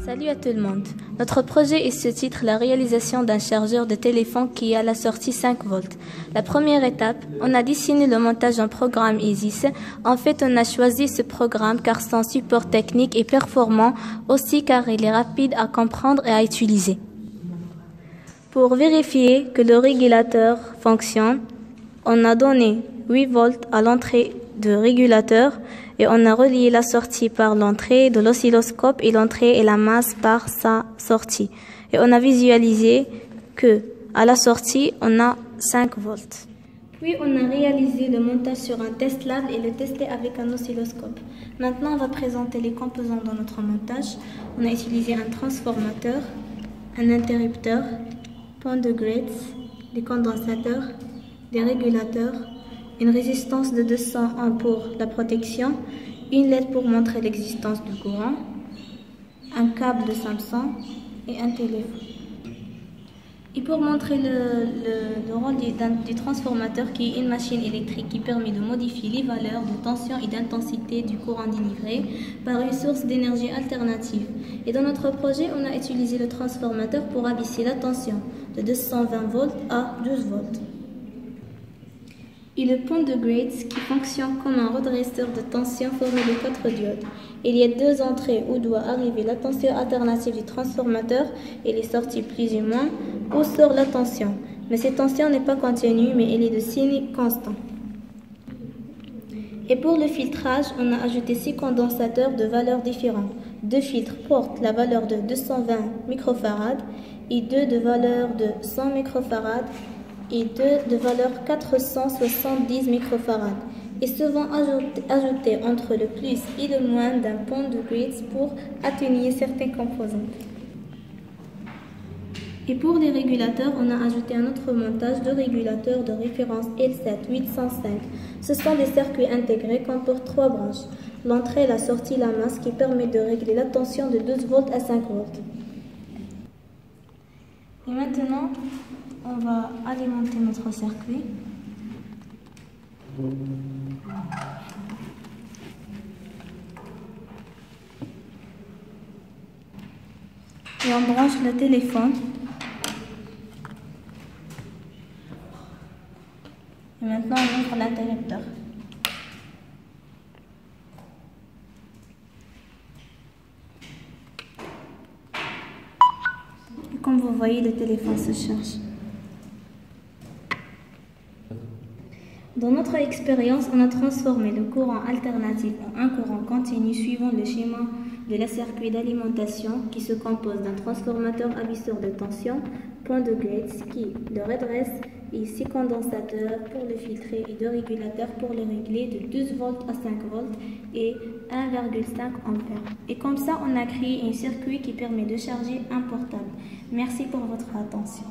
Salut à tout le monde. Notre projet est ce titre la réalisation d'un chargeur de téléphone qui est à la sortie 5 volts. La première étape, on a dessiné le montage en programme ISIS. En fait, on a choisi ce programme car son support technique est performant, aussi car il est rapide à comprendre et à utiliser. Pour vérifier que le régulateur fonctionne, on a donné 8 volts à l'entrée de régulateur et on a relié la sortie par l'entrée de l'oscilloscope et l'entrée et la masse par sa sortie. Et on a visualisé que à la sortie, on a 5 volts. Puis on a réalisé le montage sur un test lab et le testé avec un oscilloscope. Maintenant, on va présenter les composants dans notre montage. On a utilisé un transformateur, un interrupteur, point de Graetz, des condensateurs, des régulateurs, une résistance de 200 ohms pour la protection, une LED pour montrer l'existence du courant, un câble de Samsung et un téléphone. Et pour montrer le rôle du transformateur qui est une machine électrique qui permet de modifier les valeurs de tension et d'intensité du courant délivré par une source d'énergie alternative. Et dans notre projet, on a utilisé le transformateur pour abaisser la tension de 220 volts à 12 volts. Et le pont de Graetz qui fonctionne comme un redresseur de tension formé de 4 diodes. Il y a 2 entrées où doit arriver la tension alternative du transformateur et les sorties plus ou moins où sort la tension. Mais cette tension n'est pas continue mais elle est de signe constant. Et pour le filtrage, on a ajouté 6 condensateurs de valeurs différentes. 2 filtres portent la valeur de 220 microfarad et 2 de valeur de 100 microfarad et 2 de valeur 470 microfarad et souvent ajoutés entre le plus et le moins d'un pont de Graetz pour atténuer certains composants. Et pour les régulateurs, on a ajouté un autre montage de régulateurs de référence L7-805. Ce sont des circuits intégrés qui comportent 3 branches. L'entrée, la sortie, la masse qui permet de régler la tension de 12 volts à 5 volts. Et maintenant, on va alimenter notre circuit. Et on branche le téléphone. Et maintenant, on ouvre l'interrupteur. Et comme vous voyez, le téléphone se charge. Dans notre expérience, on a transformé le courant alternatif en un courant continu suivant le schéma de la circuit d'alimentation qui se compose d'un transformateur abaisseur de tension, point de Graetz qui le redresse et 6 condensateurs pour le filtrer et 2 régulateurs pour le régler de 12 volts à 5 volts et 1,5 ampères. Et comme ça, on a créé un circuit qui permet de charger un portable. Merci pour votre attention.